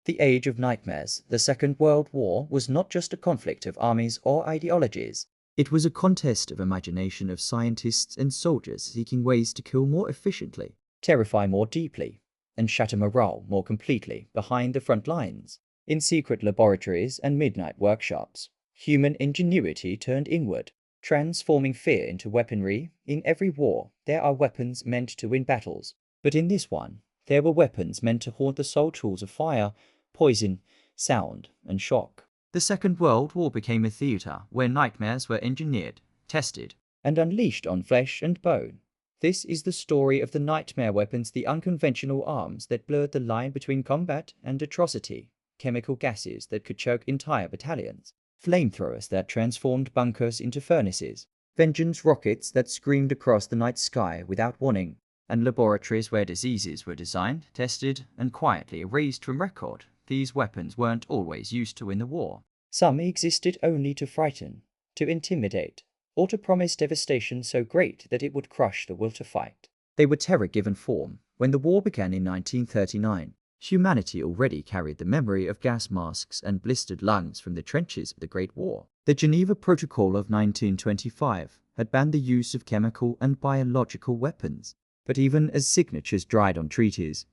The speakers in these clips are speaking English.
The Age of Nightmares, the Second World War, was not just a conflict of armies or ideologies. It was a contest of imagination of scientists and soldiers seeking ways to kill more efficiently, terrify more deeply, and shatter morale more completely behind the front lines. In secret laboratories and midnight workshops, human ingenuity turned inward, transforming fear into weaponry. In every war, there are weapons meant to win battles, but in this one, there were weapons meant to haunt the soul tools of fire, poison, sound, and shock. The Second World War became a theater where nightmares were engineered, tested, and unleashed on flesh and bone. This is the story of the nightmare weapons, the unconventional arms that blurred the line between combat and atrocity, chemical gases that could choke entire battalions, flamethrowers that transformed bunkers into furnaces, vengeance rockets that screamed across the night sky without warning, and laboratories where diseases were designed, tested, and quietly erased from record. These weapons weren't always used to win the war. Some existed only to frighten, to intimidate, or to promise devastation so great that it would crush the will to fight. They were terror given form. When the war began in 1939, humanity already carried the memory of gas masks and blistered lungs from the trenches of the Great War. The Geneva Protocol of 1925 had banned the use of chemical and biological weapons. But even as signatures dried on treaties,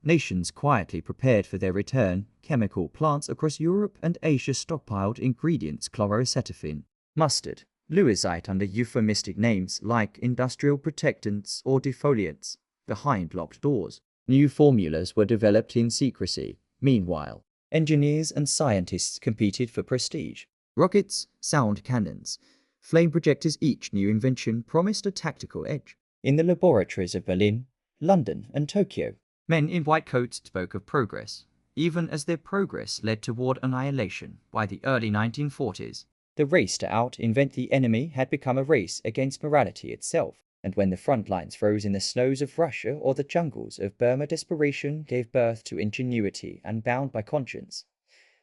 nations quietly prepared for their return. Chemical plants across Europe and Asia stockpiled ingredients: chloracetylene, mustard, lewisite under euphemistic names like industrial protectants or defoliants, behind locked doors. New formulas were developed in secrecy. Meanwhile, engineers and scientists competed for prestige. Rockets, sound cannons, flame projectors, each new invention promised a tactical edge. In the laboratories of Berlin, London, and Tokyo, men in white coats spoke of progress, even as their progress led toward annihilation. By the early 1940s, the race to out-invent the enemy had become a race against morality itself, and when the front lines froze in the snows of Russia or the jungles of Burma, desperation gave birth to ingenuity unbound by conscience.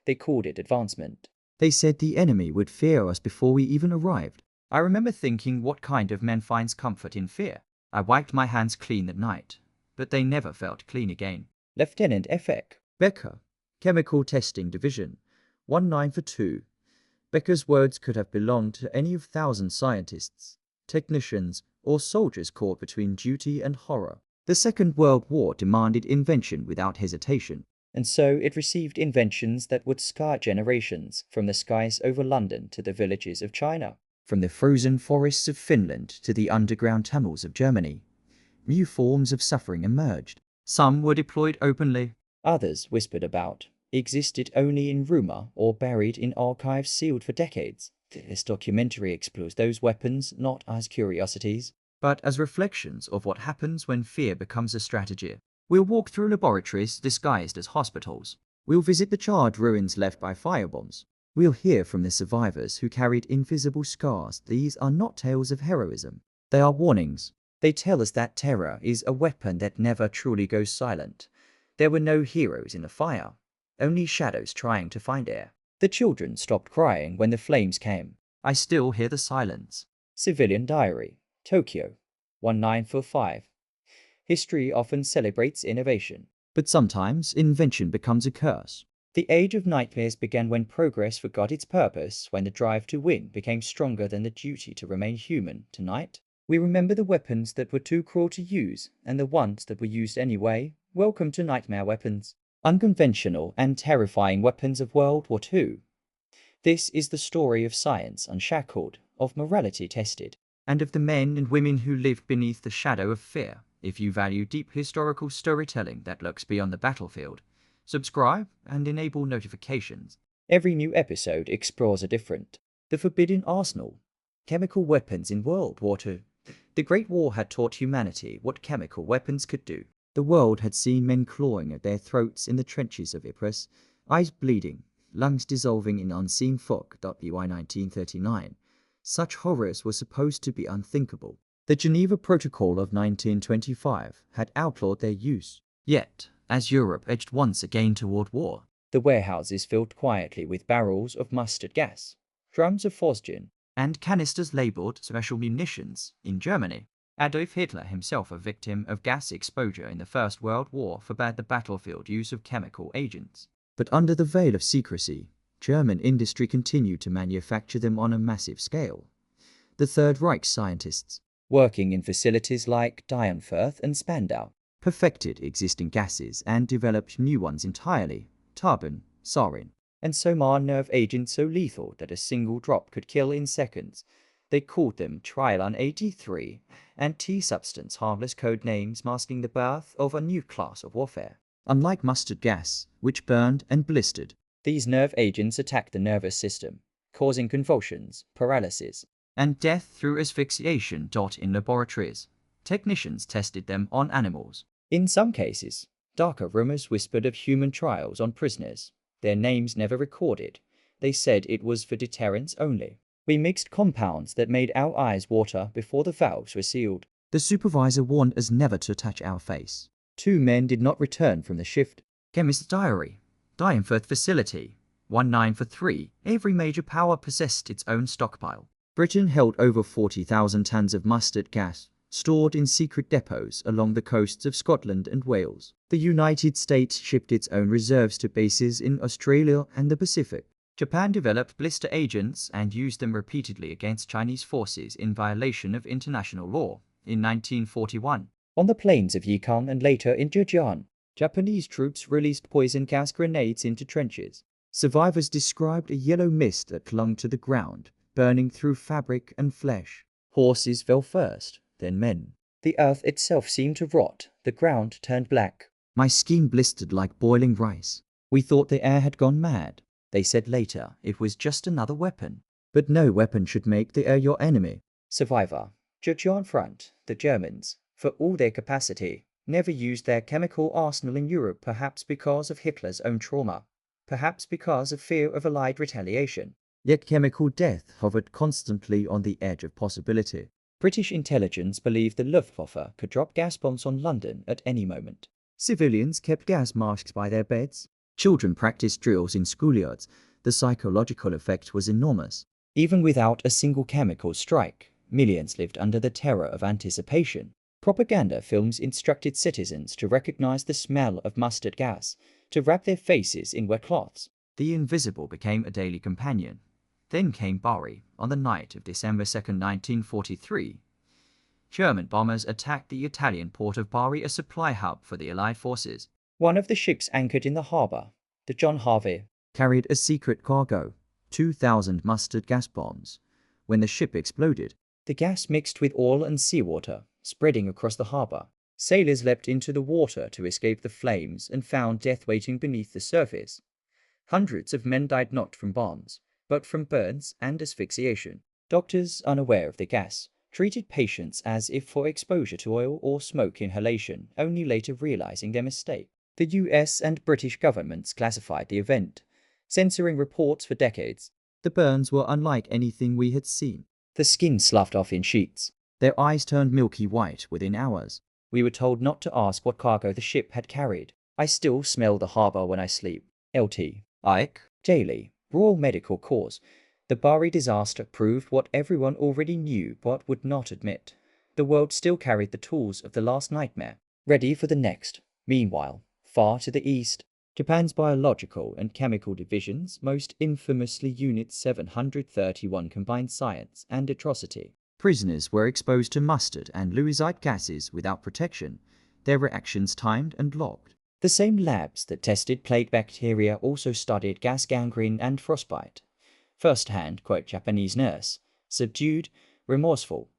They called it advancement. They said the enemy would fear us before we even arrived. I remember thinking, what kind of man finds comfort in fear? I wiped my hands clean that night, but they never felt clean again. Lieutenant F.X. Becker, Chemical Testing Division, 1942. Becker's words could have belonged to any of 1,000 scientists, technicians, or soldiers caught between duty and horror. The Second World War demanded invention without hesitation, and so it received inventions that would scar generations, from the skies over London to the villages of China, from the frozen forests of Finland to the underground tunnels of Germany. New forms of suffering emerged. Some were deployed openly, others whispered about, existed only in rumor or buried in archives sealed for decades. This documentary explores those weapons not as curiosities, but as reflections of what happens when fear becomes a strategy. We'll walk through laboratories disguised as hospitals. We'll visit the charred ruins left by firebombs. We'll hear from the survivors who carried invisible scars. These are not tales of heroism. They are warnings. They tell us that terror is a weapon that never truly goes silent. There were no heroes in the fire, only shadows trying to find air. The children stopped crying when the flames came. I still hear the silence. Civilian Diary, Tokyo, 1945. History often celebrates innovation, but sometimes invention becomes a curse. The Age of Nightmares began when progress forgot its purpose, when the drive to win became stronger than the duty to remain human. Tonight, we remember the weapons that were too cruel to use, and the ones that were used anyway. Welcome to Nightmare Weapons, unconventional and terrifying weapons of World War II. This is the story of science unshackled, of morality tested, and of the men and women who lived beneath the shadow of fear. If you value deep historical storytelling that looks beyond the battlefield, subscribe and enable notifications. Every new episode explores a different. The Forbidden Arsenal. Chemical weapons in World War II. The Great War had taught humanity what chemical weapons could do. The world had seen men clawing at their throats in the trenches of Ypres, eyes bleeding, lungs dissolving in unseen fog. WWII 1939. Such horrors were supposed to be unthinkable. The Geneva Protocol of 1925 had outlawed their use. Yet, as Europe edged once again toward war, the warehouses filled quietly with barrels of mustard gas, drums of phosgene, and canisters labeled special munitions. In Germany, Adolf Hitler, himself a victim of gas exposure in the First World War, forbade the battlefield use of chemical agents. But under the veil of secrecy, German industry continued to manufacture them on a massive scale. The Third Reich scientists, working in facilities like Dierenfurth and Spandau, perfected existing gases and developed new ones entirely: tarbon, sarin, and SOMAR nerve agents so lethal that a single drop could kill in seconds. They called them Trilon 83 and T-substance, harmless code names masking the birth of a new class of warfare. Unlike mustard gas, which burned and blistered, these nerve agents attacked the nervous system, causing convulsions, paralysis, and death through asphyxiation. In laboratories, technicians tested them on animals. In some cases, darker rumors whispered of human trials on prisoners, their names never recorded. They said it was for deterrence only. We mixed compounds that made our eyes water before the valves were sealed. The supervisor warned us never to touch our face. 2 men did not return from the shift. Chemist's diary. Dierenfurth facility. 1943. Every major power possessed its own stockpile. Britain held over 40,000 tons of mustard gas, stored in secret depots along the coasts of Scotland and Wales. The United States shipped its own reserves to bases in Australia and the Pacific. Japan developed blister agents and used them repeatedly against Chinese forces in violation of international law. In 1941, on the plains of Yukon and later in Zhejiang, Japanese troops released poison gas grenades into trenches. Survivors described a yellow mist that clung to the ground, burning through fabric and flesh. Horses fell first, then men. The earth itself seemed to rot, the ground turned black. My skin blistered like boiling rice. We thought the air had gone mad. They said later it was just another weapon. But no weapon should make the air your enemy. Survivor. Zhejiang front, the Germans, for all their capacity, never used their chemical arsenal in Europe, perhaps because of Hitler's own trauma, perhaps because of fear of Allied retaliation. Yet chemical death hovered constantly on the edge of possibility. British intelligence believed the Luftwaffe could drop gas bombs on London at any moment. Civilians kept gas masks by their beds. Children practiced drills in schoolyards. The psychological effect was enormous. Even without a single chemical strike, millions lived under the terror of anticipation. Propaganda films instructed citizens to recognize the smell of mustard gas, to wrap their faces in wet cloths. The invisible became a daily companion. Then came Bari, on the night of December 2, 1943. German bombers attacked the Italian port of Bari, a supply hub for the Allied forces. One of the ships anchored in the harbor, the John Harvey, carried a secret cargo, 2,000 mustard gas bombs. When the ship exploded, the gas mixed with oil and seawater, spreading across the harbor. Sailors leapt into the water to escape the flames and found death waiting beneath the surface. Hundreds of men died not from bombs, but from burns and asphyxiation. Doctors, unaware of the gas, treated patients as if for exposure to oil or smoke inhalation, only later realizing their mistake. The US and British governments classified the event, censoring reports for decades. The burns were unlike anything we had seen. The skin sloughed off in sheets. Their eyes turned milky white within hours. We were told not to ask what cargo the ship had carried. I still smell the harbor when I sleep. LT. Ike. Daily. Royal Medical Corps. The Bari disaster proved what everyone already knew but would not admit. The world still carried the tools of the last nightmare, ready for the next. Meanwhile, far to the east, Japan's biological and chemical divisions, most infamously Unit 731, combined science and atrocity. Prisoners were exposed to mustard and Lewisite gases without protection, their reactions timed and logged. The same labs that tested plague bacteria also studied gas gangrene and frostbite. First-hand, quote, Japanese nurse, subdued, remorseful.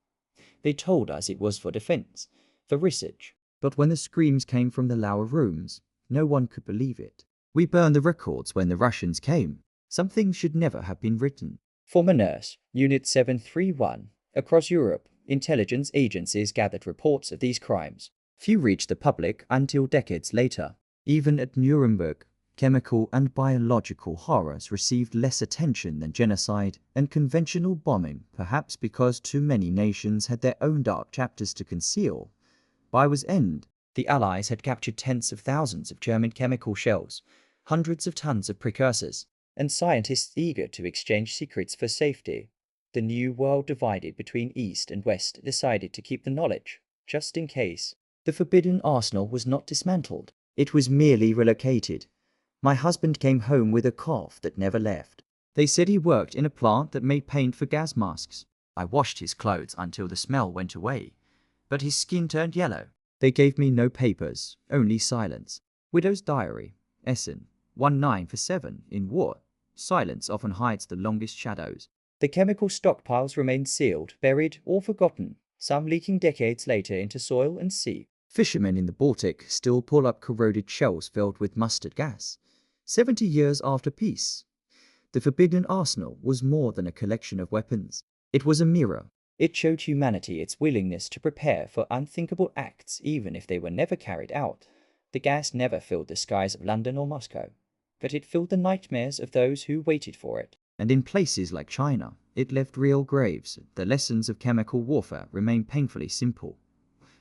They told us it was for defense, for research. But when the screams came from the lower rooms, no one could believe it. We burned the records when the Russians came. Something should never have been written. Former nurse, Unit 731. Across Europe, intelligence agencies gathered reports of these crimes. Few reached the public until decades later. Even at Nuremberg, chemical and biological horrors received less attention than genocide and conventional bombing, perhaps because too many nations had their own dark chapters to conceal. By war's end, the Allies had captured tens of thousands of German chemical shells, hundreds of tons of precursors, and scientists eager to exchange secrets for safety. The new world, divided between East and West, decided to keep the knowledge, just in case. The forbidden arsenal was not dismantled. It was merely relocated. My husband came home with a cough that never left. They said he worked in a plant that made paint for gas masks. I washed his clothes until the smell went away, but his skin turned yellow. They gave me no papers, only silence. Widow's diary, Essen, 1947, in war. Silence often hides the longest shadows. The chemical stockpiles remain sealed, buried, or forgotten, some leaking decades later into soil and sea. Fishermen in the Baltic still pull up corroded shells filled with mustard gas. 70 years after peace. The Forbidden Arsenal was more than a collection of weapons. It was a mirror. It showed humanity its willingness to prepare for unthinkable acts even if they were never carried out. The gas never filled the skies of London or Moscow, but it filled the nightmares of those who waited for it. And in places like China, it left real graves. The lessons of chemical warfare remain painfully simple.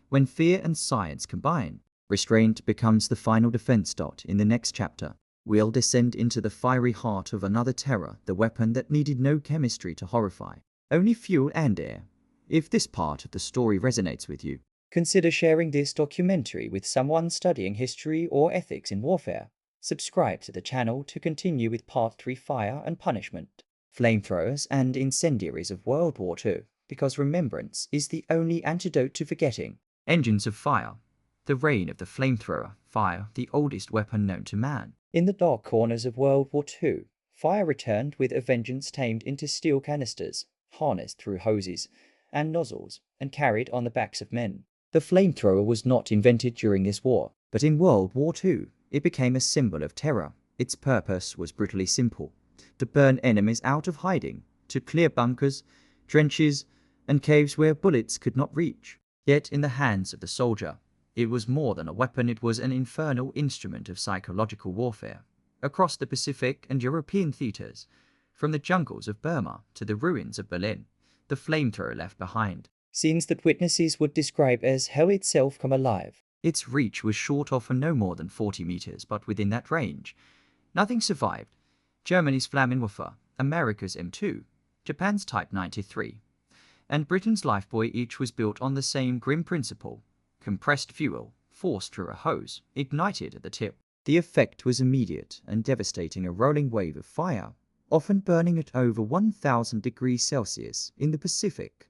When fear and science combine, restraint becomes the final defense. In the next chapter, we'll descend into the fiery heart of another terror, the weapon that needed no chemistry to horrify, only fuel and air. If this part of the story resonates with you, consider sharing this documentary with someone studying history or ethics in warfare. Subscribe to the channel to continue with Part 3, Fire and Punishment, Flamethrowers and Incendiaries of World War II, because remembrance is the only antidote to forgetting. Engines of fire. The reign of the flamethrower, fire, the oldest weapon known to man. In the dark corners of World War II, fire returned with a vengeance, tamed into steel canisters, harnessed through hoses and nozzles, and carried on the backs of men. The flamethrower was not invented during this war, but in World War II, it became a symbol of terror. Its purpose was brutally simple: to burn enemies out of hiding, to clear bunkers, trenches, and caves where bullets could not reach. Yet in the hands of the soldier, it was more than a weapon. It was an infernal instrument of psychological warfare. Across the Pacific and European theaters, from the jungles of Burma to the ruins of Berlin, the flamethrower left behind scenes that witnesses would describe as hell itself come alive. Its reach was short, often no more than 40 meters, but within that range, nothing survived. Germany's Flammenwerfer, America's M2, Japan's Type 93, and Britain's Lifebuoy each was built on the same grim principle: compressed fuel, forced through a hose, ignited at the tip. The effect was immediate and devastating: a rolling wave of fire, often burning at over 1,000 degrees Celsius in the Pacific.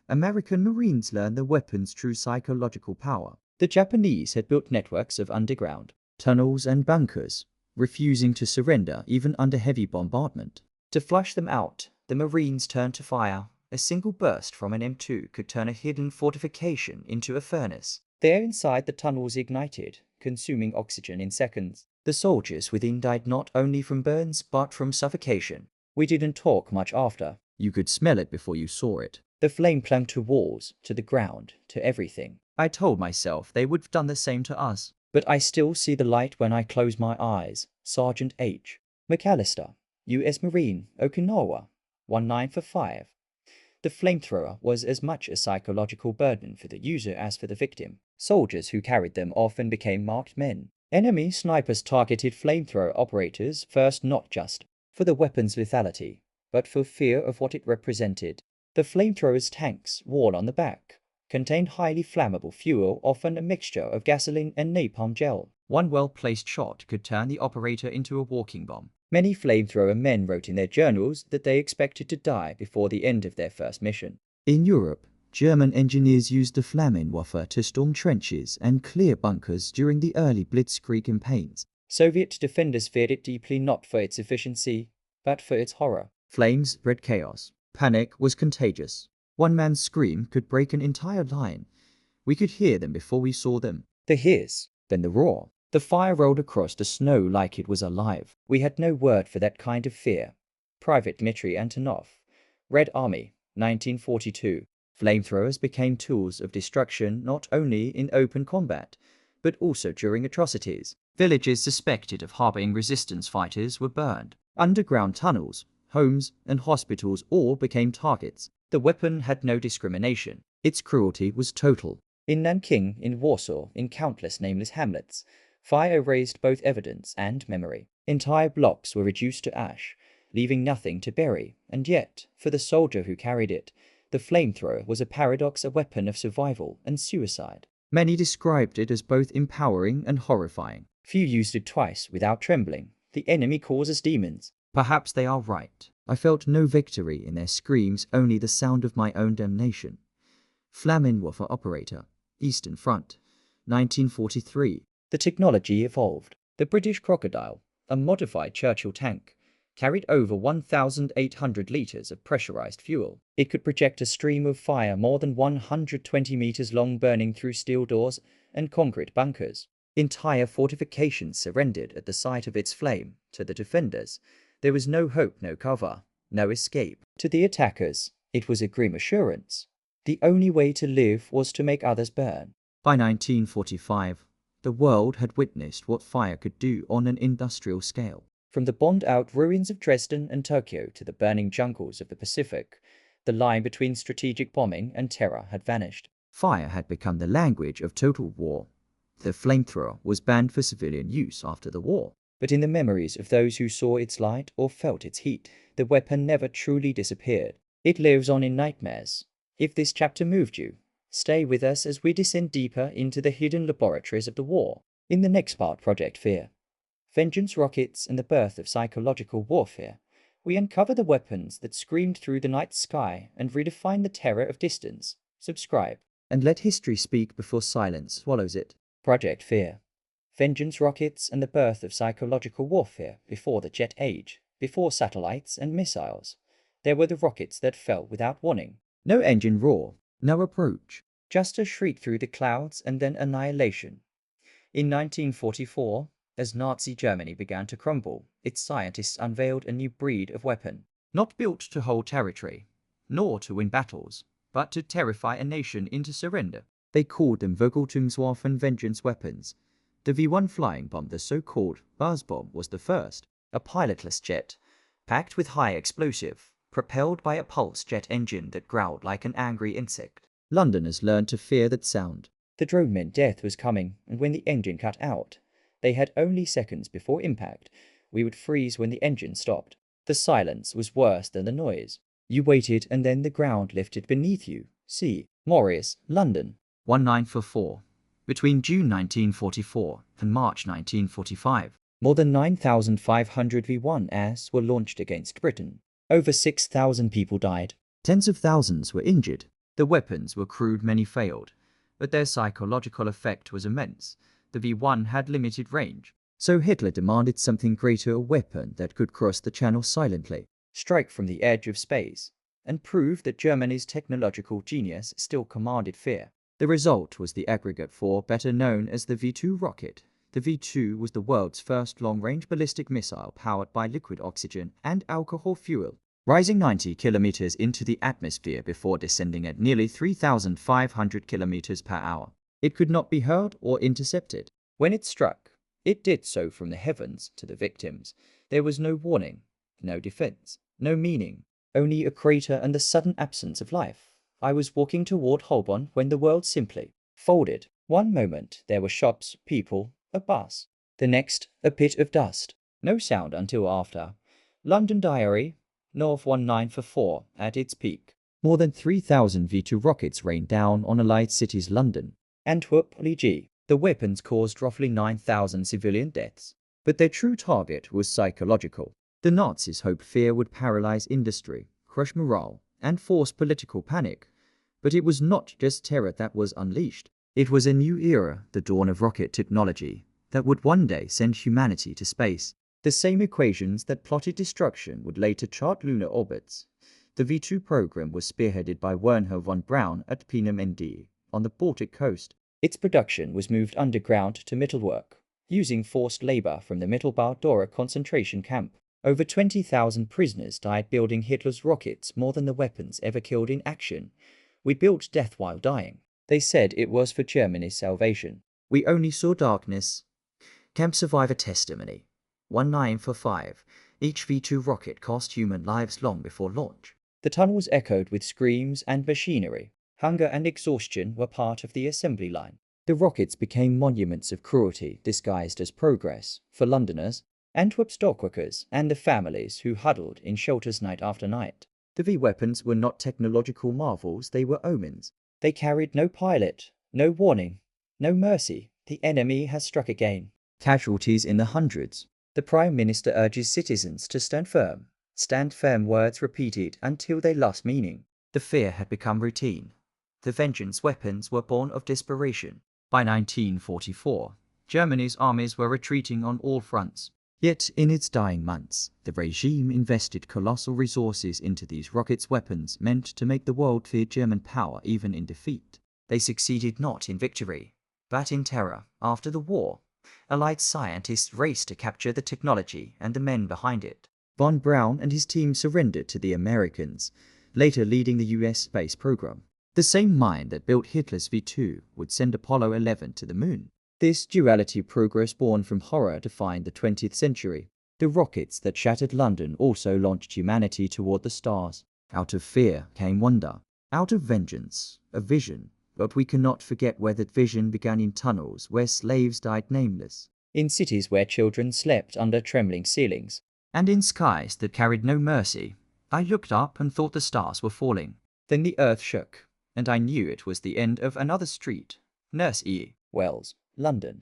American Marines learned the weapon's true psychological power. The Japanese had built networks of underground tunnels and bunkers, refusing to surrender even under heavy bombardment. To flush them out, the Marines turned to fire. A single burst from an M2 could turn a hidden fortification into a furnace. There inside, the tunnels ignited, consuming oxygen in seconds. The soldiers within died not only from burns but from suffocation. We didn't talk much after. You could smell it before you saw it. The flame clung to walls, to the ground, to everything. I told myself they would have done the same to us. But I still see the light when I close my eyes. Sergeant H. McAllister, U.S. Marine, Okinawa, 1945. The flamethrower was as much a psychological burden for the user as for the victim. Soldiers who carried them often became marked men. Enemy snipers targeted flamethrower operators first, not just for the weapon's lethality, but for fear of what it represented. The flamethrower's tanks, wall on the back, contained highly flammable fuel, often a mixture of gasoline and napalm gel. One well-placed shot could turn the operator into a walking bomb. Many flamethrower men wrote in their journals that they expected to die before the end of their first mission. In Europe, German engineers used the Flammenwerfer to storm trenches and clear bunkers during the early Blitzkrieg campaigns. Soviet defenders feared it deeply, not for its efficiency, but for its horror. Flames spread chaos. Panic was contagious. One man's scream could break an entire line. We could hear them before we saw them. The hiss, then the roar. The fire rolled across the snow like it was alive. We had no word for that kind of fear. Private Dmitry Antonov, Red Army, 1942. Flamethrowers became tools of destruction not only in open combat, but also during atrocities. Villages suspected of harboring resistance fighters were burned. Underground tunnels, homes, and hospitals all became targets. The weapon had no discrimination. Its cruelty was total. In Nanking, in Warsaw, in countless nameless hamlets, fire erased both evidence and memory. Entire blocks were reduced to ash, leaving nothing to bury. And yet, for the soldier who carried it, the flamethrower was a paradox, a weapon of survival and suicide. Many described it as both empowering and horrifying. Few used it twice without trembling. The enemy causes demons. Perhaps they are right. I felt no victory in their screams, only the sound of my own damnation. Flamethrowers operator, Eastern Front, 1943. The technology evolved. The British Crocodile, a modified Churchill tank, carried over 1,800 litres of pressurized fuel. It could project a stream of fire more than 120 meters long, burning through steel doors and concrete bunkers. Entire fortifications surrendered at the sight of its flame. To the defenders, there was no hope, no cover, no escape. To the attackers, it was a grim assurance. The only way to live was to make others burn. By 1945, the world had witnessed what fire could do on an industrial scale. From the bombed-out ruins of Dresden and Tokyo to the burning jungles of the Pacific, the line between strategic bombing and terror had vanished. Fire had become the language of total war. The flamethrower was banned for civilian use after the war. But in the memories of those who saw its light or felt its heat, the weapon never truly disappeared. It lives on in nightmares. If this chapter moved you, stay with us as we descend deeper into the hidden laboratories of the war. In the next part, Project Fear, Vengeance Rockets and the Birth of Psychological Warfare, we uncover the weapons that screamed through the night sky and redefine the terror of distance. Subscribe, and let history speak before silence swallows it. Project Fear, Vengeance Rockets and the Birth of Psychological Warfare. Before the jet age, before satellites and missiles, there were the rockets that fell without warning. No engine roar, no approach, just a shriek through the clouds and then annihilation. In 1944, as Nazi Germany began to crumble, its scientists unveiled a new breed of weapon, not built to hold territory, nor to win battles, but to terrify a nation into surrender. They called them Vergeltungswaffen, vengeance weapons. The V-1 flying bomb, the so-called buzz bomb, was the first, a pilotless jet, packed with high explosive, propelled by a pulse jet engine that growled like an angry insect. Londoners learned to fear that sound. The drone meant death was coming, and when the engine cut out, they had only seconds before impact. We would freeze when the engine stopped. The silence was worse than the noise. You waited and then the ground lifted beneath you. See, Morris, London, 1944. Between June 1944 and March 1945, more than 9,500 V-1As were launched against Britain. Over 6,000 people died. Tens of thousands were injured. The weapons were crude, many failed, but their psychological effect was immense. The V-1 had limited range, so Hitler demanded something greater, a weapon that could cross the channel silently, strike from the edge of space, and prove that Germany's technological genius still commanded fear. The result was the aggregate 4, better known as the V-2 rocket. The V-2 was the world's first long-range ballistic missile powered by liquid oxygen and alcohol fuel, rising 90 kilometers into the atmosphere before descending at nearly 3,500 kilometers per hour. It could not be hurled or intercepted. When it struck, it did so from the heavens to the victims. There was no warning, no defense, no meaning, only a crater and the sudden absence of life. I was walking toward Holborn when the world simply folded. One moment there were shops, people, a bus. The next, a pit of dust. No sound until after. London Diary, North 1944, at its peak. More than 3,000 V-2 rockets rained down on allied cities London, Antwerp, Liege. The weapons caused roughly 9,000 civilian deaths. But their true target was psychological. The Nazis hoped fear would paralyze industry, crush morale, and force political panic. But it was not just terror that was unleashed. It was a new era, the dawn of rocket technology, that would one day send humanity to space. The same equations that plotted destruction would later chart lunar orbits. The V-2 program was spearheaded by Wernher von Braun at Peenem ND, on the Baltic coast. Its production was moved underground to Mittelwerk, using forced labor from the Mittelbau-Dora concentration camp. Over 20,000 prisoners died building Hitler's rockets, more than the weapons ever killed in action. We built death while dying. They said it was for Germany's salvation. We only saw darkness. Camp Survivor Testimony, 1945. Each V-2 rocket cost human lives long before launch. The tunnels echoed with screams and machinery. Hunger and exhaustion were part of the assembly line. The rockets became monuments of cruelty disguised as progress for Londoners, Antwerp's dockworkers, and the families who huddled in shelters night after night. The V-weapons were not technological marvels, they were omens. They carried no pilot, no warning, no mercy. The enemy has struck again. Casualties in the hundreds. The Prime Minister urges citizens to stand firm. Stand firm words repeated until they lost meaning. The fear had become routine. The vengeance weapons were born of desperation. By 1944, Germany's armies were retreating on all fronts. Yet, in its dying months, the regime invested colossal resources into these rockets weapons meant to make the world fear German power even in defeat. They succeeded not in victory, but in terror. After the war, Allied scientists raced to capture the technology and the men behind it. Von Braun and his team surrendered to the Americans, later leading the US space program. The same mind that built Hitler's V2 would send Apollo 11 to the moon. This duality progress born from horror defined the 20th century. The rockets that shattered London also launched humanity toward the stars. Out of fear came wonder. Out of vengeance, a vision. But we cannot forget where that vision began, in tunnels where slaves died nameless, in cities where children slept under trembling ceilings, and in skies that carried no mercy. I looked up and thought the stars were falling. Then the earth shook, and I knew it was the end of another street. Nurse E. Wells, London,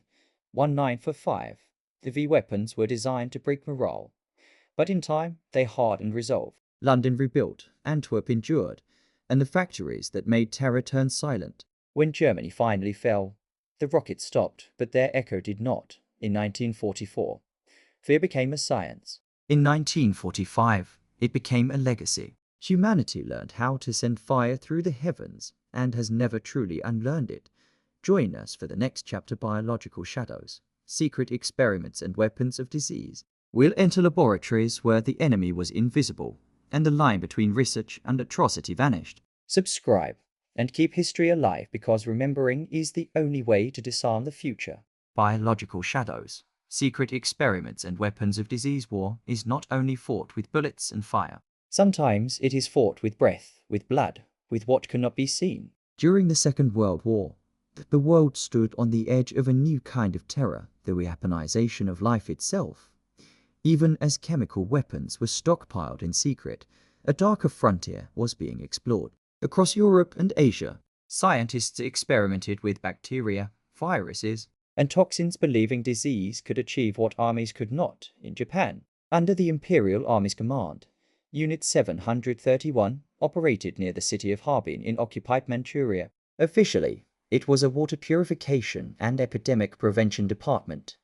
1945. The V weapons were designed to break morale, but in time they hardened resolve. London rebuilt, Antwerp endured, and the factories that made terror turn silent. When Germany finally fell, the rockets stopped, but their echo did not. In 1944, fear became a science. In 1945, it became a legacy. Humanity learned how to send fire through the heavens and has never truly unlearned it. Join us for the next chapter, Biological Shadows, Secret Experiments and Weapons of Disease. We'll enter laboratories where the enemy was invisible, and the line between research and atrocity vanished. Subscribe and keep history alive, because remembering is the only way to disarm the future. Biological Shadows, Secret Experiments and Weapons of Disease. War is not only fought with bullets and fire. Sometimes it is fought with breath, with blood, with what cannot be seen. During the Second World War, the world stood on the edge of a new kind of terror, the weaponization of life itself. Even as chemical weapons were stockpiled in secret, a darker frontier was being explored. Across Europe and Asia, scientists experimented with bacteria, viruses, and toxins, believing disease could achieve what armies could not. In Japan, under the Imperial Army's command, Unit 731 operated near the city of Harbin in occupied Manchuria. Officially, it was a water purification and epidemic prevention department.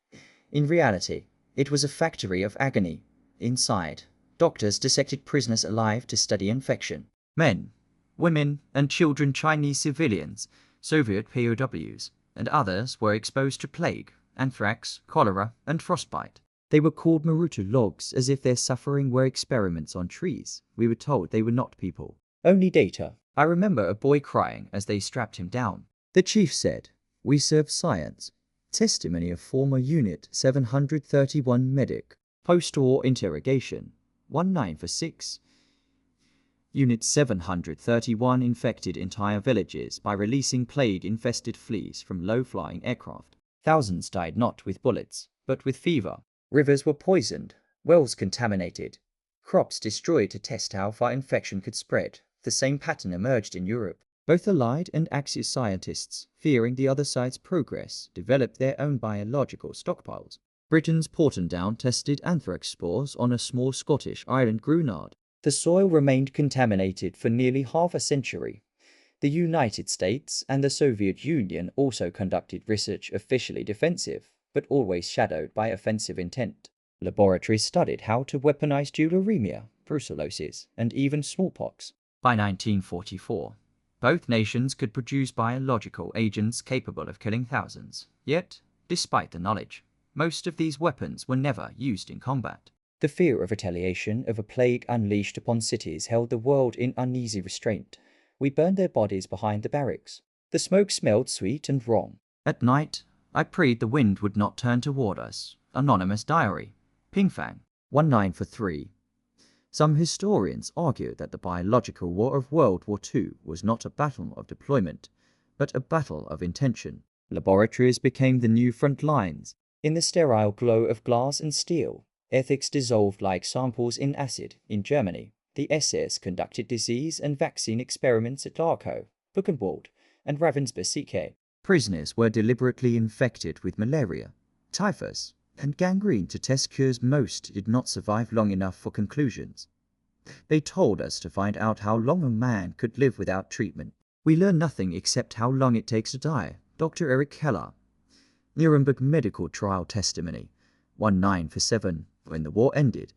In reality, it was a factory of agony. Inside, doctors dissected prisoners alive to study infection. Men, women, and children, Chinese civilians, Soviet POWs, and others were exposed to plague, anthrax, cholera, and frostbite. They were called Marutu logs, as if their suffering were experiments on trees. We were told they were not people, only data. I remember a boy crying as they strapped him down. The chief said, "We serve science." Testimony of former Unit 731 medic. Post-war interrogation. 1946. Unit 731 infected entire villages by releasing plague-infested fleas from low-flying aircraft. Thousands died not with bullets, but with fever. Rivers were poisoned, wells contaminated, crops destroyed to test how far infection could spread. The same pattern emerged in Europe. Both Allied and Axis scientists, fearing the other side's progress, developed their own biological stockpiles. Britain's Portendown tested anthrax spores on a small Scottish island, Grunard. The soil remained contaminated for nearly half a century. The United States and the Soviet Union also conducted research officially defensive, but always shadowed by offensive intent. Laboratories studied how to weaponize tularemia, brucellosis, and even smallpox. By 1944, both nations could produce biological agents capable of killing thousands. Yet, despite the knowledge, most of these weapons were never used in combat. The fear of retaliation of a plague unleashed upon cities held the world in uneasy restraint. We burned their bodies behind the barracks. The smoke smelled sweet and wrong. At night, I prayed the wind would not turn toward us. Anonymous diary. Pingfang. 1943. Some historians argue that the biological war of World War II was not a battle of deployment, but a battle of intention. Laboratories became the new front lines. In the sterile glow of glass and steel, ethics dissolved like samples in acid. In Germany, the SS conducted disease and vaccine experiments at Larkow, Buchenwald, and Ravensbrück. Prisoners were deliberately infected with malaria, typhus, and gangrene to test cures. Most did not survive long enough for conclusions. They told us to find out how long a man could live without treatment. We learn nothing except how long it takes to die. Dr. Eric Keller, Nuremberg medical trial testimony, 1947. When the war ended,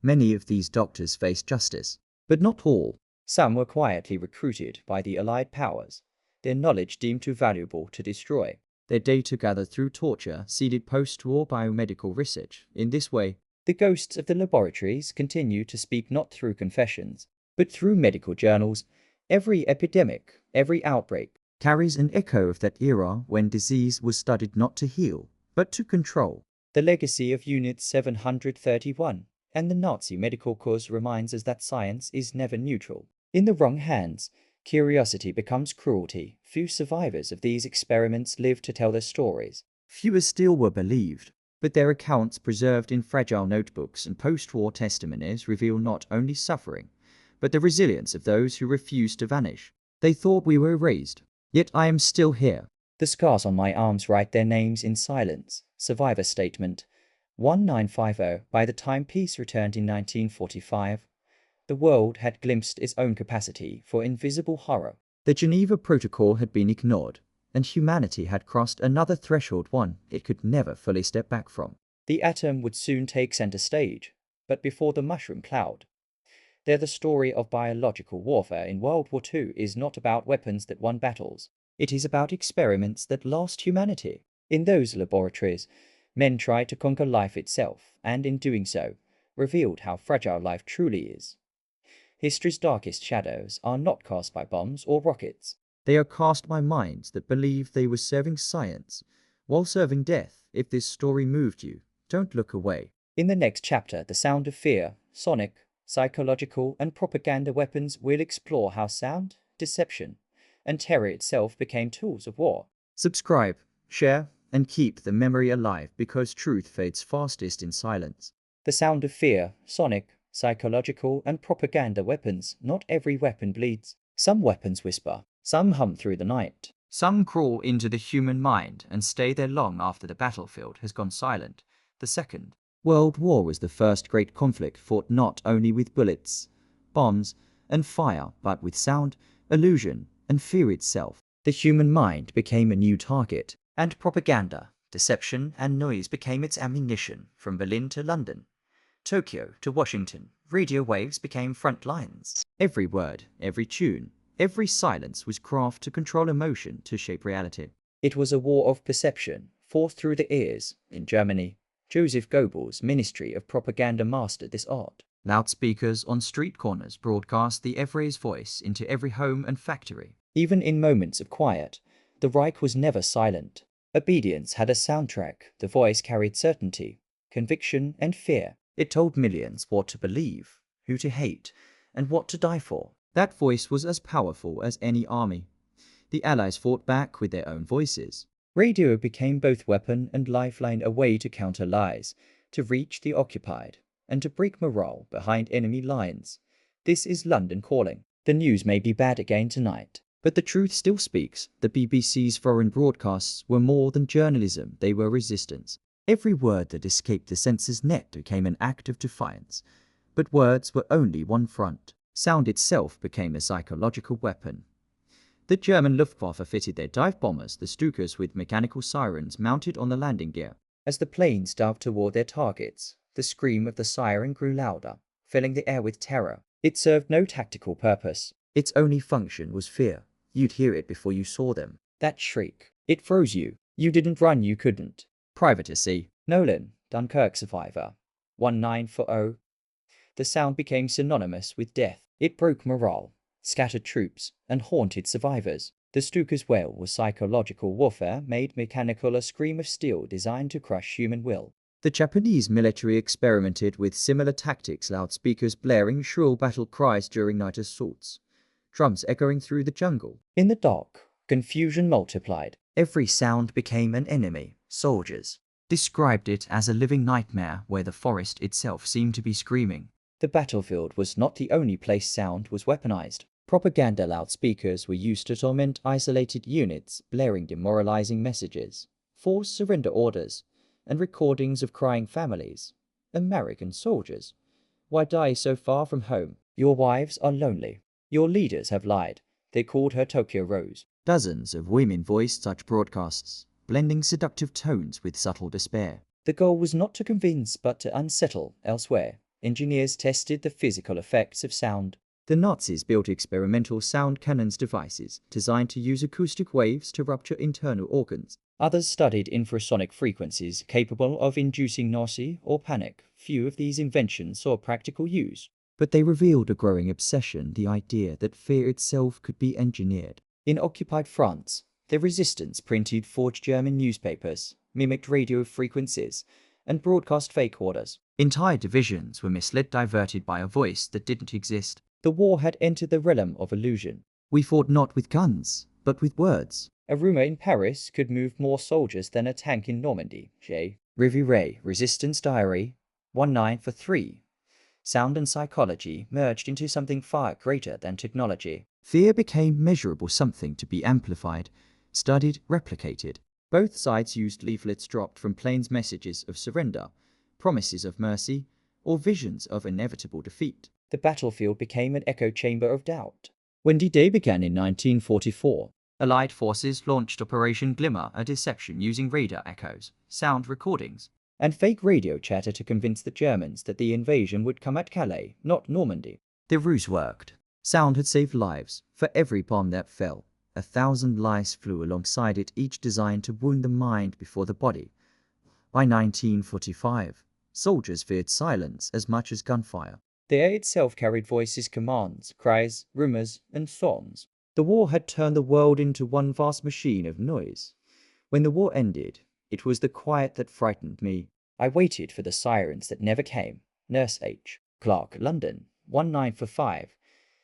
many of these doctors faced justice, but not all. Some were quietly recruited by the Allied powers, their knowledge deemed too valuable to destroy. Their data gathered through torture seeded post-war biomedical research. In this way, the ghosts of the laboratories continue to speak not through confessions, but through medical journals. Every epidemic, every outbreak, carries an echo of that era when disease was studied not to heal, but to control. The legacy of Unit 731 and the Nazi medical cause reminds us that science is never neutral. In the wrong hands, curiosity becomes cruelty. Few survivors of these experiments lived to tell their stories. Fewer still were believed, but their accounts preserved in fragile notebooks and post-war testimonies reveal not only suffering, but the resilience of those who refused to vanish. They thought we were erased, yet I am still here. The scars on my arms write their names in silence. Survivor Statement 1950. By the time peace returned in 1945, the world had glimpsed its own capacity for invisible horror. The Geneva Protocol had been ignored, and humanity had crossed another threshold, one it could never fully step back from. The atom would soon take center stage, but before the mushroom cloud. There, the story of biological warfare in World War II is not about weapons that won battles. It is about experiments that lost humanity. In those laboratories, men tried to conquer life itself, and in doing so, revealed how fragile life truly is. History's darkest shadows are not cast by bombs or rockets. They are cast by minds that believed they were serving science, while serving death. If this story moved you, don't look away. In the next chapter, The Sound of Fear, Sonic, Psychological and Propaganda Weapons, will explore how sound, deception, and terror itself became tools of war. Subscribe, share, and keep the memory alive, because truth fades fastest in silence. The Sound of Fear, Sonic, Psychological and Propaganda Weapons. Not every weapon bleeds. Some weapons whisper. Some hum through the night. Some crawl into the human mind and stay there long after the battlefield has gone silent. The Second World War was the first great conflict fought not only with bullets, bombs, and fire, but with sound, illusion, and fear itself. The human mind became a new target, and propaganda, deception, and noise became its ammunition. From Berlin to London, Tokyo to Washington, radio waves became front lines. Every word, every tune, every silence was crafted to control emotion, to shape reality. It was a war of perception, fought through the ears. In Germany, Joseph Goebbels' Ministry of Propaganda mastered this art. Loudspeakers on street corners broadcast the Evre's voice into every home and factory. Even in moments of quiet, the Reich was never silent. Obedience had a soundtrack. The voice carried certainty, conviction, and fear. It told millions what to believe, who to hate, and what to die for. That voice was as powerful as any army. The Allies fought back with their own voices. Radio became both weapon and lifeline, a way to counter lies, to reach the occupied, and to break morale behind enemy lines. This is London calling. The news may be bad again tonight, but the truth still speaks. The BBC's foreign broadcasts were more than journalism, they were resistance. Every word that escaped the censor's net became an act of defiance. But words were only one front. Sound itself became a psychological weapon. The German Luftwaffe fitted their dive bombers, the Stukas, with mechanical sirens mounted on the landing gear. As the planes dove toward their targets, the scream of the siren grew louder, filling the air with terror. It served no tactical purpose. Its only function was fear. You'd hear it before you saw them. That shriek, it froze you. You didn't run, you couldn't. Privacy. Nolan, Dunkirk survivor. 1940. The sound became synonymous with death. It broke morale, scattered troops, and haunted survivors. The Stuka's wail was psychological warfare made mechanical, a scream of steel designed to crush human will. The Japanese military experimented with similar tactics, loudspeakers blaring shrill battle cries during night assaults, drums echoing through the jungle. In the dark, confusion multiplied. Every sound became an enemy. Soldiers described it as a living nightmare where the forest itself seemed to be screaming. The battlefield was not the only place sound was weaponized. Propaganda loudspeakers were used to torment isolated units, blaring demoralizing messages, forced surrender orders, and recordings of crying families. American soldiers. Why die so far from home? Your wives are lonely. Your leaders have lied. They called her Tokyo Rose. Dozens of women voiced such broadcasts, blending seductive tones with subtle despair. The goal was not to convince but to unsettle elsewhere. Engineers tested the physical effects of sound. The Nazis built experimental sound cannons devices designed to use acoustic waves to rupture internal organs. Others studied infrasonic frequencies capable of inducing nausea or panic. Few of these inventions saw practical use, but they revealed a growing obsession, the idea that fear itself could be engineered. In occupied France, the resistance printed forged German newspapers, mimicked radio frequencies, and broadcast fake orders. Entire divisions were misled, diverted by a voice that didn't exist. The war had entered the realm of illusion. We fought not with guns, but with words. A rumor in Paris could move more soldiers than a tank in Normandy. J. WWII Resistance Diary 1943. Sound and psychology merged into something far greater than technology. Fear became measurable, something to be amplified, studied, replicated. Both sides used leaflets dropped from planes, messages of surrender, promises of mercy, or visions of inevitable defeat. The battlefield became an echo chamber of doubt. When D-Day began in 1944, Allied forces launched Operation Glimmer, a deception using radar echoes, sound recordings, and fake radio chatter to convince the Germans that the invasion would come at Calais, not Normandy. The ruse worked. Sound had saved lives. For every bomb that fell, 1,000 lies flew alongside it, each designed to wound the mind before the body. By 1945, soldiers feared silence as much as gunfire. The air itself carried voices, commands, cries, rumors, and songs. The war had turned the world into one vast machine of noise. When the war ended, it was the quiet that frightened me. I waited for the sirens that never came. Nurse H. Clark, London, 1945.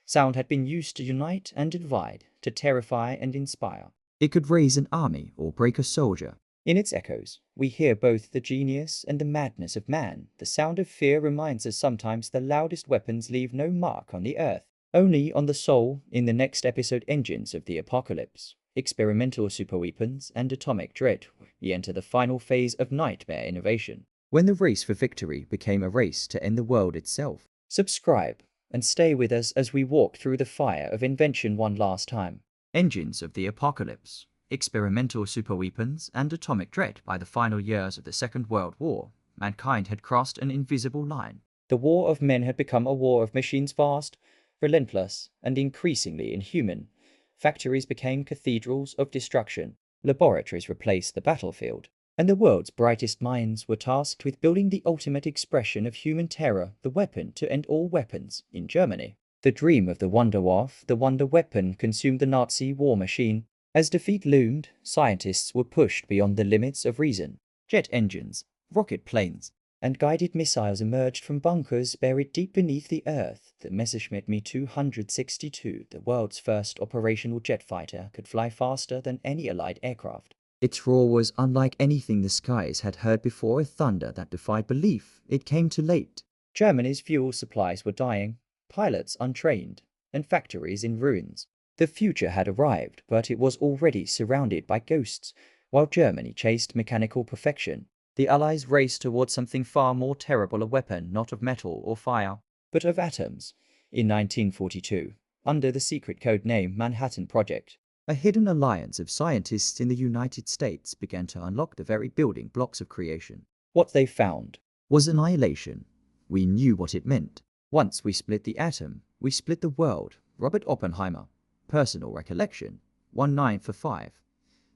Sound had been used to unite and divide, to terrify and inspire. It could raise an army or break a soldier. In its echoes, we hear both the genius and the madness of man. The sound of fear reminds us sometimes the loudest weapons leave no mark on the earth, only on the soul. In the next episode, Engines of the Apocalypse, experimental superweapons, and atomic dread, we enter the final phase of nightmare innovation, when the race for victory became a race to end the world itself. Subscribe and stay with us as we walk through the fire of invention one last time. Engines of the Apocalypse, experimental superweapons, and atomic dread. By the final years of the Second World War, mankind had crossed an invisible line. The war of men had become a war of machines, vast, relentless, and increasingly inhuman. Factories became cathedrals of destruction. Laboratories replaced the battlefield. And the world's brightest minds were tasked with building the ultimate expression of human terror, the weapon to end all weapons, in Germany. The dream of the Wunderwaffe, the wonder weapon, consumed the Nazi war machine. As defeat loomed, scientists were pushed beyond the limits of reason. Jet engines, rocket planes, and guided missiles emerged from bunkers buried deep beneath the earth. The Messerschmitt Me 262, the world's first operational jet fighter, could fly faster than any Allied aircraft. Its roar was unlike anything the skies had heard before, a thunder that defied belief. It came too late. Germany's fuel supplies were dying, pilots untrained, and factories in ruins. The future had arrived, but it was already surrounded by ghosts. While Germany chased mechanical perfection, the Allies raced towards something far more terrible, a weapon not of metal or fire, but of atoms. In 1942, under the secret code name Manhattan Project, a hidden alliance of scientists in the United States began to unlock the very building blocks of creation. What they found was annihilation. We knew what it meant. Once we split the atom, we split the world. Robert Oppenheimer, Personal Recollection, 1945.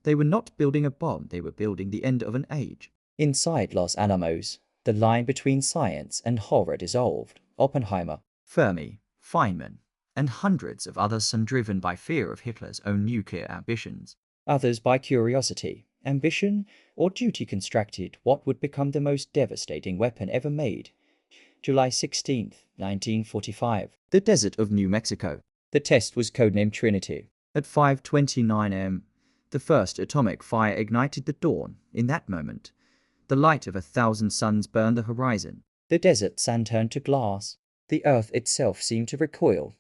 They were not building a bomb, they were building the end of an age. Inside Los Alamos, the line between science and horror dissolved. Oppenheimer, Fermi, Feynman, and hundreds of others, some driven by fear of Hitler's own nuclear ambitions, others by curiosity, ambition, or duty, constructed what would become the most devastating weapon ever made. July 16, 1945. The desert of New Mexico. The test was codenamed Trinity. At 5:29 am, the first atomic fire ignited the dawn. In that moment, the light of 1,000 suns burned the horizon. The desert sand turned to glass. The earth itself seemed to recoil.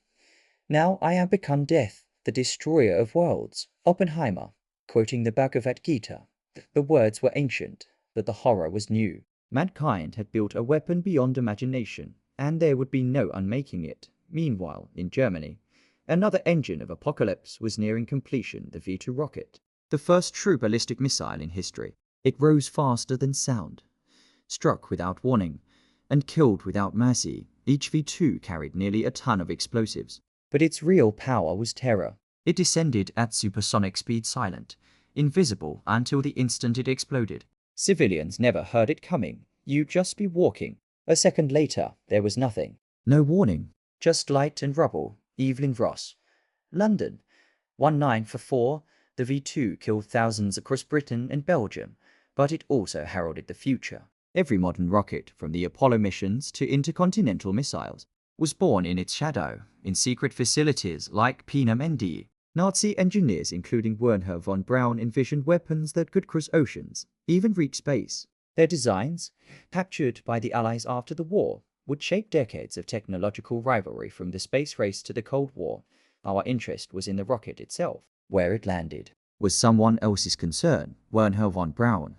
Now I have become death, the destroyer of worlds. Oppenheimer, quoting the Bhagavad Gita. The words were ancient, that the horror was new. Mankind had built a weapon beyond imagination, and there would be no unmaking it. Meanwhile, in Germany, another engine of apocalypse was nearing completion, the V2 rocket. The first true ballistic missile in history. It rose faster than sound, struck without warning, and killed without mercy. Each V2 carried nearly a ton of explosives. But its real power was terror. It descended at supersonic speed, silent, invisible until the instant it exploded. Civilians never heard it coming. You'd just be walking. A second later, there was nothing. No warning. Just light and rubble. Evelyn Ross. London. 1944. The V2 killed thousands across Britain and Belgium, but it also heralded the future. Every modern rocket, from the Apollo missions to intercontinental missiles, was born in its shadow, in secret facilities like PNM-ND. Nazi engineers, including Wernher von Braun, envisioned weapons that could cross oceans, even reach space. Their designs, captured by the Allies after the war, would shape decades of technological rivalry from the space race to the Cold War. Our interest was in the rocket itself. Where it landed was someone else's concern. Wernher von Braun.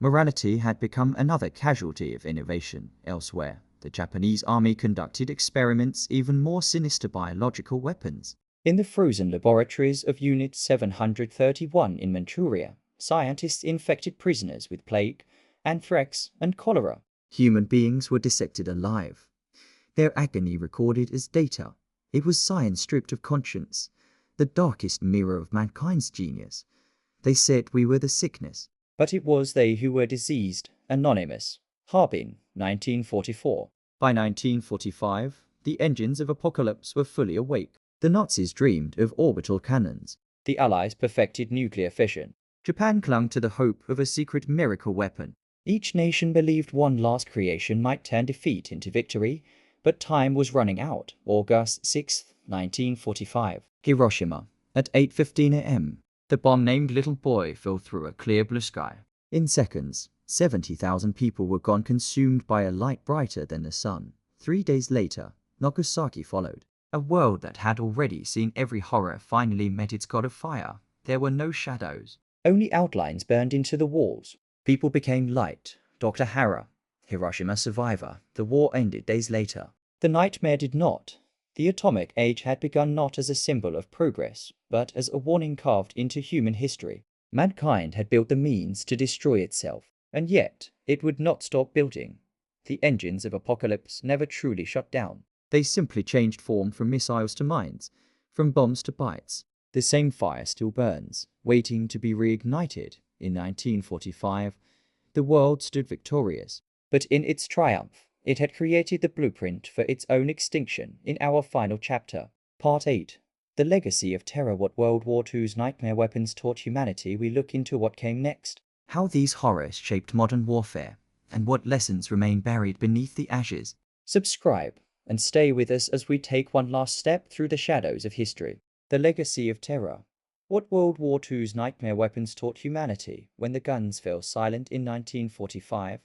Morality had become another casualty of innovation elsewhere. The Japanese army conducted experiments even more sinister, biological weapons. In the frozen laboratories of Unit 731 in Manchuria, scientists infected prisoners with plague, anthrax, and cholera. Human beings were dissected alive, their agony recorded as data. It was science stripped of conscience, the darkest mirror of mankind's genius. They said we were the sickness, but it was they who were diseased. Anonymous. Harbin, 1944. By 1945, the engines of apocalypse were fully awake. The Nazis dreamed of orbital cannons. The Allies perfected nuclear fission. Japan clung to the hope of a secret miracle weapon. Each nation believed one last creation might turn defeat into victory, but time was running out. August 6, 1945. Hiroshima. At 8:15 a.m., the bomb named Little Boy fell through a clear blue sky. In seconds, 70,000 people were gone, consumed by a light brighter than the sun. 3 days later, Nagasaki followed. A world that had already seen every horror finally met its god of fire. There were no shadows. Only outlines burned into the walls. People became light. Dr. Hara. Hiroshima survivor. The war ended days later. The nightmare did not. The atomic age had begun not as a symbol of progress, but as a warning carved into human history. Mankind had built the means to destroy itself, and yet it would not stop building. The engines of apocalypse never truly shut down. They simply changed form, from missiles to mines, from bombs to bites. The same fire still burns, waiting to be reignited. In 1945, the world stood victorious, but in its triumph, it had created the blueprint for its own extinction. In our final chapter, Part 8, The Legacy of Terror, what World War II's nightmare weapons taught humanity, we look into what came next, how these horrors shaped modern warfare, and what lessons remain buried beneath the ashes. Subscribe and stay with us as we take one last step through the shadows of history. The Legacy of Terror. What World War II's nightmare weapons taught humanity. When the guns fell silent in 1945,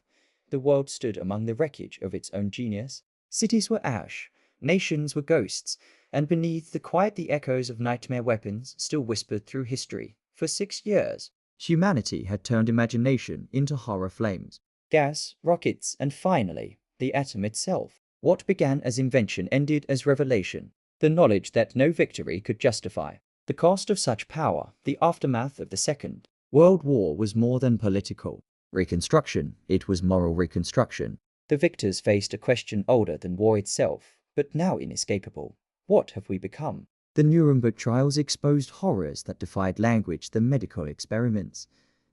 the world stood among the wreckage of its own genius. Cities were ash, nations were ghosts, and beneath the quiet the echoes of nightmare weapons still whispered through history. For 6 years, humanity had turned imagination into horror flames. Gas, rockets, and finally, the atom itself. What began as invention ended as revelation. The knowledge that no victory could justify the cost of such power. The aftermath of the Second World War was more than political reconstruction, it was moral reconstruction. The victors faced a question older than war itself, but now inescapable. What have we become? The Nuremberg trials exposed horrors that defied language, the medical experiments,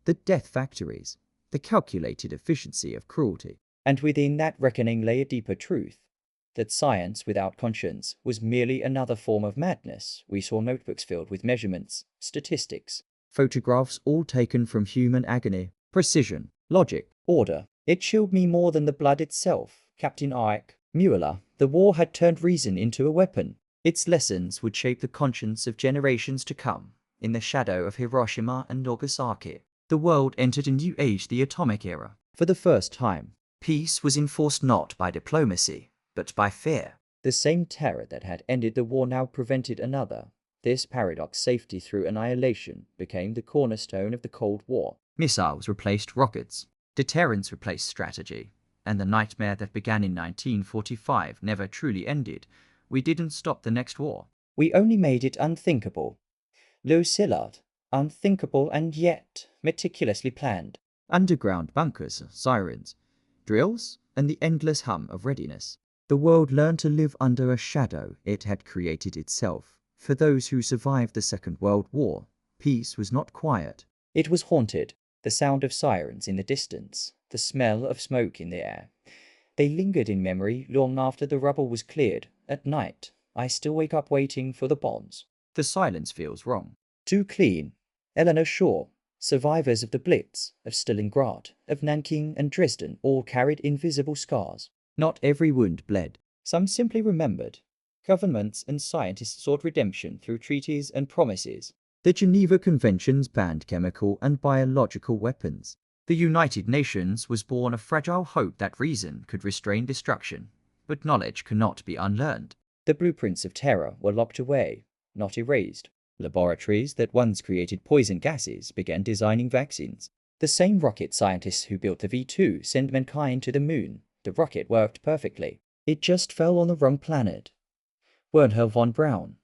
the death factories, the calculated efficiency of cruelty. And within that reckoning lay a deeper truth, that science without conscience was merely another form of madness. We saw notebooks filled with measurements, statistics, photographs, all taken from human agony. Precision, logic, order. It chilled me more than the blood itself. Captain Ike Mueller. The war had turned reason into a weapon. Its lessons would shape the conscience of generations to come. In the shadow of Hiroshima and Nagasaki, the world entered a new age, the atomic era. For the first time, peace was enforced not by diplomacy, but by fear. The same terror that had ended the war now prevented another. This paradox, safety through annihilation, became the cornerstone of the Cold War. Missiles replaced rockets. Deterrence replaced strategy, and the nightmare that began in 1945 never truly ended. We didn't stop the next war. We only made it unthinkable. Lucillard, unthinkable and yet meticulously planned. Underground bunkers, sirens, drills, and the endless hum of readiness. The world learned to live under a shadow it had created itself. For those who survived the Second World War, peace was not quiet. It was haunted. The sound of sirens in the distance, the smell of smoke in the air. They lingered in memory long after the rubble was cleared. At night, I still wake up waiting for the bombs. The silence feels wrong. Too clean. Eleanor Shaw, survivors of the Blitz, of Stalingrad, of Nanking and Dresden all carried invisible scars. Not every wound bled. Some simply remembered. Governments and scientists sought redemption through treaties and promises. The Geneva Conventions banned chemical and biological weapons. The United Nations was born a fragile hope that reason could restrain destruction, but knowledge cannot be unlearned. The blueprints of terror were locked away, not erased. Laboratories that once created poison gases began designing vaccines. The same rocket scientists who built the V2 sent mankind to the moon. The rocket worked perfectly. It just fell on the wrong planet. Wernher von Braun.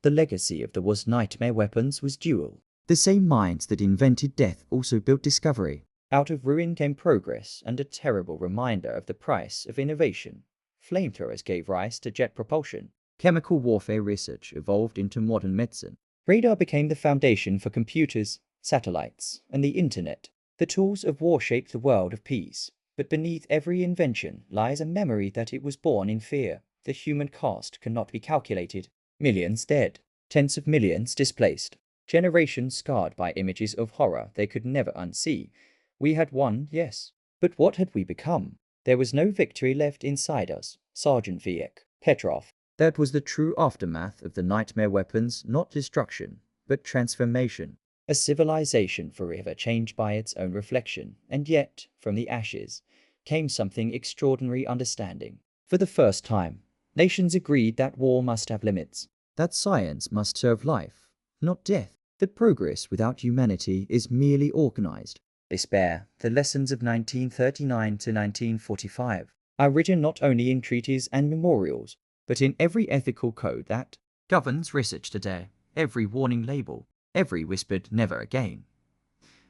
The legacy of the war's nightmare weapons was dual. The same minds that invented death also built discovery. Out of ruin came progress and a terrible reminder of the price of innovation. Flamethrowers gave rise to jet propulsion. Chemical warfare research evolved into modern medicine. Radar became the foundation for computers, satellites, and the internet. The tools of war shaped the world of peace. But beneath every invention lies a memory that it was born in fear. The human cost cannot be calculated. Millions dead, tens of millions displaced, generations scarred by images of horror they could never unsee. We had won, yes, but what had we become? There was no victory left inside us. Sergeant Vieck, Petrov. That was the true aftermath of the nightmare weapons, not destruction, but transformation. A civilization forever changed by its own reflection, and yet, from the ashes, came something extraordinary: understanding. For the first time, nations agreed that war must have limits, that science must serve life, not death, that progress without humanity is merely organized. Despair, the lessons of 1939 to 1945, are written not only in treaties and memorials, but in every ethical code that governs research today, every warning label, every whispered never again.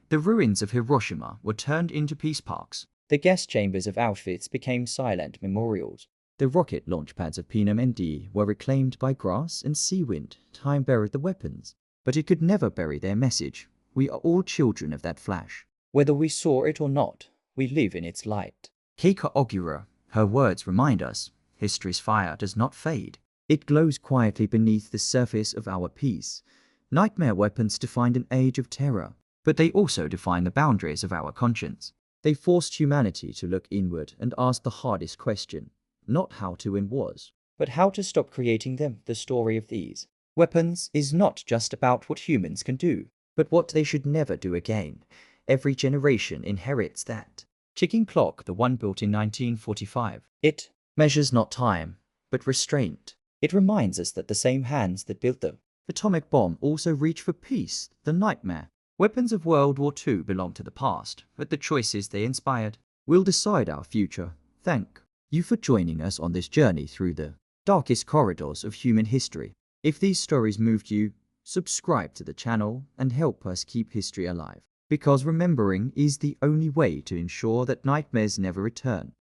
The ruins of Hiroshima were turned into peace parks. The gas chambers of Auschwitz became silent memorials. The rocket launch pads of Peenemünde were reclaimed by grass and sea wind. Time buried the weapons, but it could never bury their message. We are all children of that flash. Whether we saw it or not, we live in its light. Keika Ogura, her words remind us, history's fire does not fade. It glows quietly beneath the surface of our peace. Nightmare weapons defined an age of terror, but they also define the boundaries of our conscience. They forced humanity to look inward and ask the hardest question. Not how to win wars, but how to stop creating them. The story of these weapons is not just about what humans can do, but what they should never do again. Every generation inherits that ticking clock, the one built in 1945. It measures not time, but restraint. It reminds us that the same hands that built the atomic bomb also reach for peace, the nightmare. Weapons of World War II belong to the past, but the choices they inspired will decide our future. Thank you for joining us on this journey through the darkest corridors of human history. If these stories moved you, subscribe to the channel and help us keep history alive, because remembering is the only way to ensure that nightmares never return.